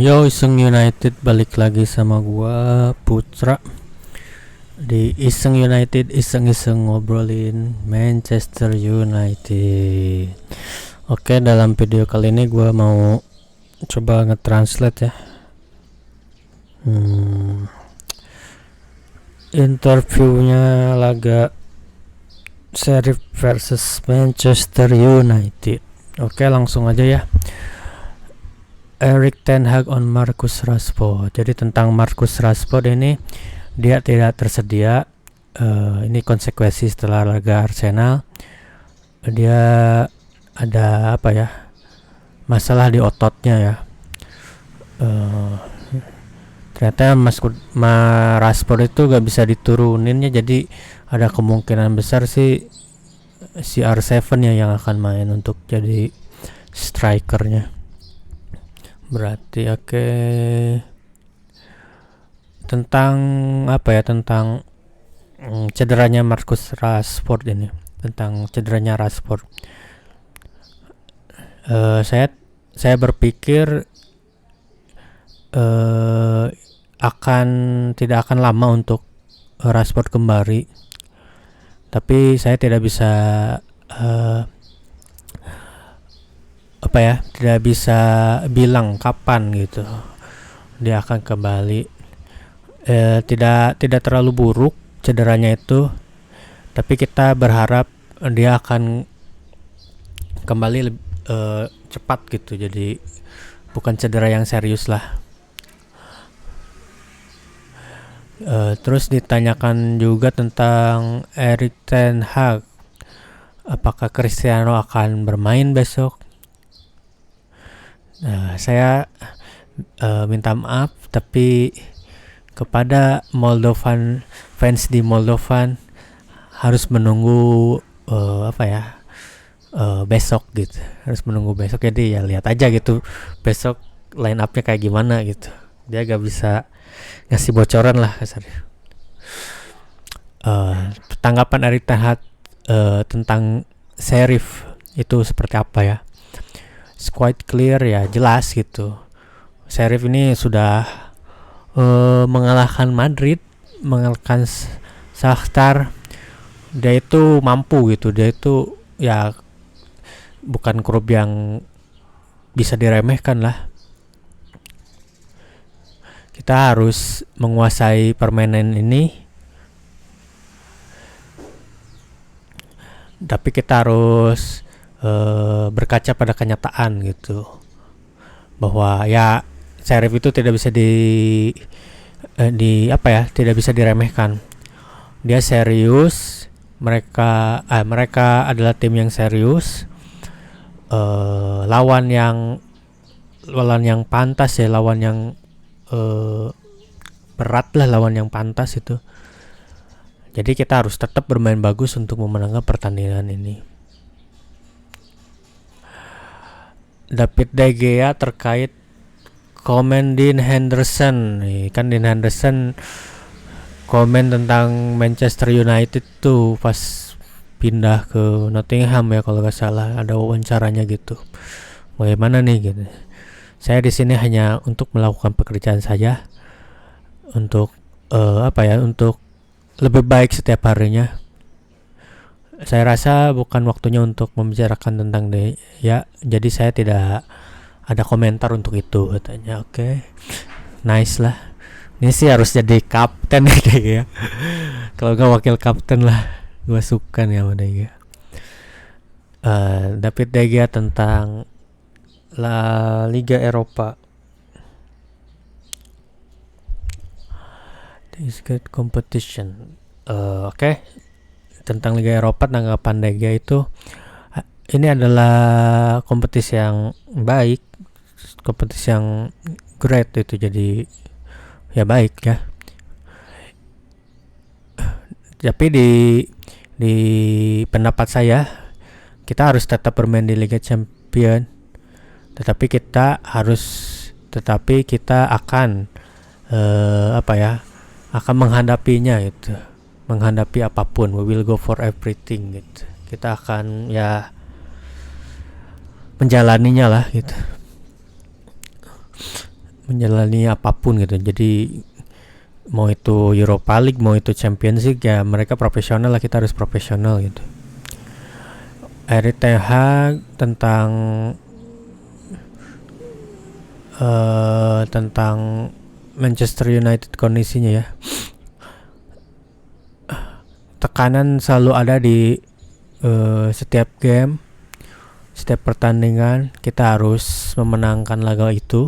Yo, Iseng United balik lagi sama gua Putra di Iseng United, iseng-iseng ngobrolin Manchester United. Oke, dalam video kali ini gua mau coba nge-translate ya. Interviewnya laga Sheriff versus Manchester United. Oke, langsung aja ya. Erik ten Hag on Marcus Rashford. Jadi tentang Marcus Rashford ini, dia tidak tersedia. Ini konsekuensi setelah laga Arsenal. Dia ada masalah di ototnya ya. Ternyata Rashford itu gak bisa dituruninnya, jadi ada kemungkinan besar sih si R7 ya yang akan main untuk jadi strikernya. Berarti tentang tentang cederanya Marcus Rashford ini, tentang cederanya Rashford. Saya berpikir tidak akan lama untuk Rashford kembali, tapi saya tidak bisa tidak bisa bilang kapan gitu dia akan kembali. Tidak terlalu buruk cederanya itu, tapi kita berharap dia akan kembali cepat gitu, jadi bukan cedera yang serius lah. Terus ditanyakan juga tentang Erik ten Hag, apakah Cristiano akan bermain besok. Saya minta maaf, tapi kepada Moldovan, fans di Moldovan harus menunggu besok gitu, harus menunggu besok. Jadi ya lihat aja gitu besok line up-nya kayak gimana gitu. Dia gak bisa ngasih bocoran lah kasarnya. Tanggapan Erik ten Hag tentang Sheriff itu seperti apa ya? It's quite clear ya, jelas gitu. Sheriff ini sudah mengalahkan Madrid, mengalahkan Shakhtar. Dia itu mampu gitu, dia itu ya bukan klub yang bisa diremehkan lah. Kita harus menguasai permainan ini, tapi kita harus berkaca pada kenyataan gitu, bahwa ya Sheriff itu tidak bisa tidak bisa diremehkan. Dia serius, mereka adalah tim yang serius, lawan yang pantas ya, lawan yang berat lah, lawan yang pantas itu. Jadi kita harus tetap bermain bagus untuk memenangkan pertandingan ini. David De Gea terkait komen Dean Henderson. Kan Dean Henderson komen tentang Manchester United tuh pas pindah ke Nottingham ya kalau nggak salah, ada wawancaranya gitu. Bagaimana nih gitu. Saya di sini hanya untuk melakukan pekerjaan saja, untuk untuk lebih baik setiap harinya. Saya rasa bukan waktunya untuk membicarakan tentang dia, jadi saya tidak ada komentar untuk itu, katanya. Oke. Nice lah. Ini sih harus jadi kapten ya. Kalau nggak wakil kapten lah. Gue suka nih sama De Gea. David De Gea tentang La Liga Eropa. This good competition. Tentang Liga Eropa, tanggapan De Gea itu, ini adalah kompetisi yang baik, kompetisi yang great itu, jadi ya baik ya. Tapi di pendapat saya, kita harus tetap bermain di Liga Champion, tetapi kita akan akan menghadapinya itu, menghadapi apapun. We will go for everything gitu. Kita akan ya menjalaninya lah gitu. menjalani apapun gitu. Jadi mau itu Europa League, mau itu Champions League, ya mereka profesional lah, kita harus profesional gitu. Erik ten Hag tentang Manchester United kondisinya ya. Tekanan selalu ada di setiap game, setiap pertandingan. Kita harus memenangkan laga itu.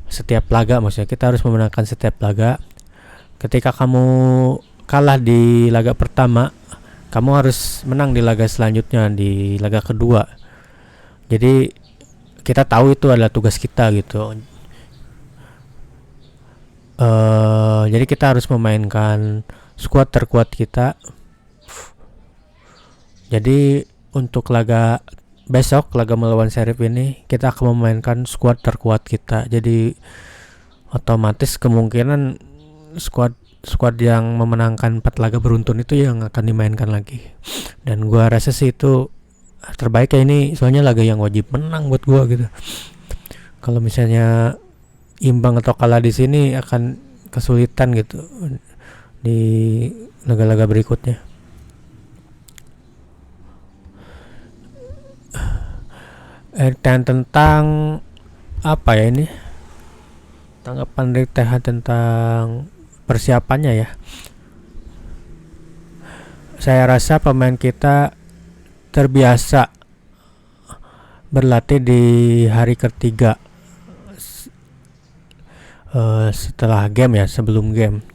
Setiap laga maksudnya, kita harus memenangkan setiap laga. Ketika kamu kalah di laga pertama, kamu harus menang di laga selanjutnya, di laga kedua. Jadi kita tahu itu adalah tugas kita gitu. Jadi kita harus memainkan skuad terkuat kita. Jadi untuk laga besok, laga melawan Sheriff ini, kita akan memainkan skuad terkuat kita. Jadi otomatis kemungkinan skuad yang memenangkan 4 laga beruntun itu yang akan dimainkan lagi. Dan gua rasa sih itu terbaik ya ini, soalnya laga yang wajib menang buat gua gitu. Kalau misalnya imbang atau kalah di sini akan kesulitan gitu di laga-laga berikutnya. Dan tentang apa ya ini, tanggapan dari TH tentang persiapannya ya, saya rasa pemain kita terbiasa berlatih di hari ketiga setelah game ya, sebelum game.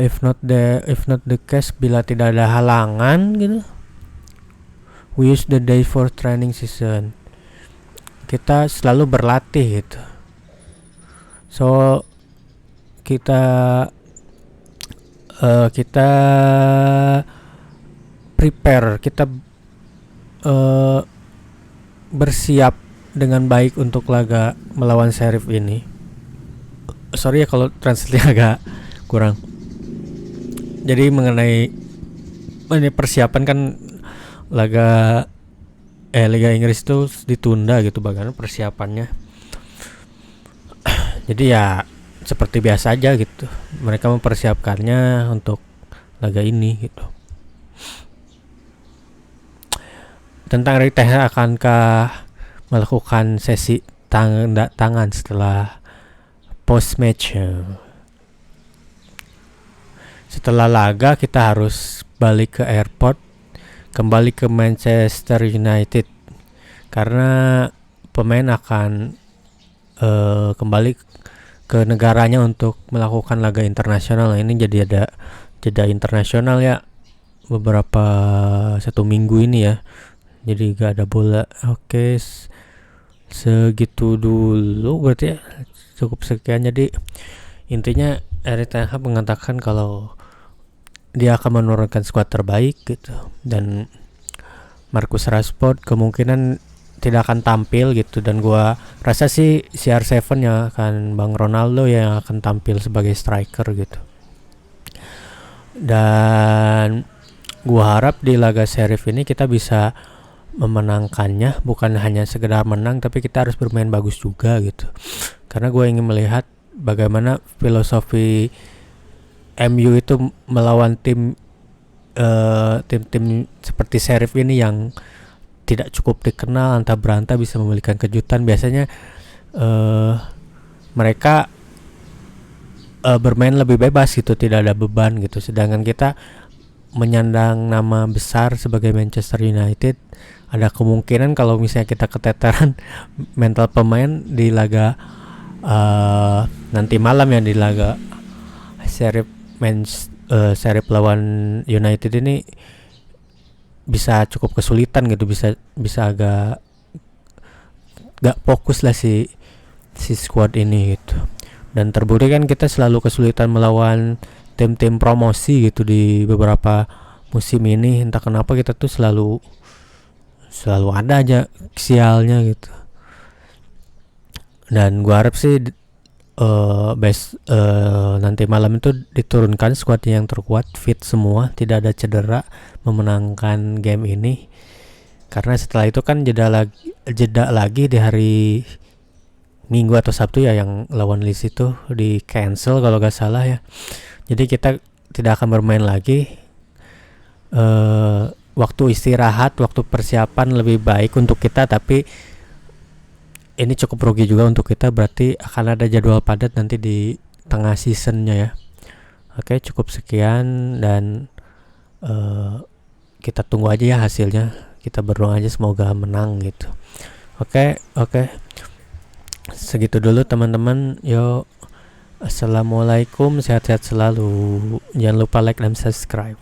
If not the case, bila tidak ada halangan gitu, we use the day for training season. Kita selalu berlatih gitu. So kita prepare, kita bersiap dengan baik untuk laga melawan Sheriff ini. Sorry ya kalau translate agak kurang. Jadi mengenai persiapan kan, Liga Inggris itu ditunda gitu bahkan persiapannya. Jadi ya seperti biasa aja gitu, mereka mempersiapkannya untuk laga ini gitu. Tentang Erik ten Hag, akankah melakukan sesi tanda tangan setelah post match? Setelah laga kita harus balik ke airport, kembali ke Manchester United, karena pemain akan kembali ke negaranya untuk melakukan laga internasional. Ini jadi ada jeda internasional ya, beberapa 1 minggu ini ya, jadi gak ada bola. Oke, segitu dulu berarti ya, cukup sekian. Jadi intinya Erik ten Hag mengatakan kalau dia akan menurunkan skuad terbaik gitu, dan Marcus Rashford kemungkinan tidak akan tampil gitu, dan gua rasa sih CR7 yang akan Bang Ronaldo yang akan tampil sebagai striker gitu. Dan gua harap di laga Sheriff ini kita bisa memenangkannya, bukan hanya sekedar menang tapi kita harus bermain bagus juga gitu. Karena gua ingin melihat bagaimana filosofi MU itu melawan tim seperti Sheriff ini yang tidak cukup dikenal, antah berantah bisa memberikan kejutan. Biasanya mereka bermain lebih bebas gitu, tidak ada beban gitu. Sedangkan kita menyandang nama besar sebagai Manchester United, ada kemungkinan kalau misalnya kita keteteran mental pemain di laga nanti malam ya, di laga Sheriff lawan United ini bisa cukup kesulitan gitu, bisa agak gak fokus lah si squad ini gitu. Dan terbukti kan kita selalu kesulitan melawan tim-tim promosi gitu di beberapa musim ini. Entah kenapa kita tuh selalu ada aja sialnya gitu. Dan gua harap sih nanti malam itu diturunkan skuadnya yang terkuat, fit semua, tidak ada cedera, memenangkan game ini. Karena setelah itu kan jeda lagi di hari Minggu atau Sabtu ya, yang lawan Leeds itu di cancel kalau gak salah ya. Jadi kita tidak akan bermain lagi. Waktu istirahat, waktu persiapan lebih baik untuk kita, tapi ini cukup rugi juga untuk kita, berarti akan ada jadwal padat nanti di tengah seasonnya ya. Oke, cukup sekian dan kita tunggu aja ya hasilnya. Kita berdoa aja semoga menang gitu. Oke. Segitu dulu teman-teman. Yo, assalamualaikum, sehat-sehat selalu. Jangan lupa like dan subscribe.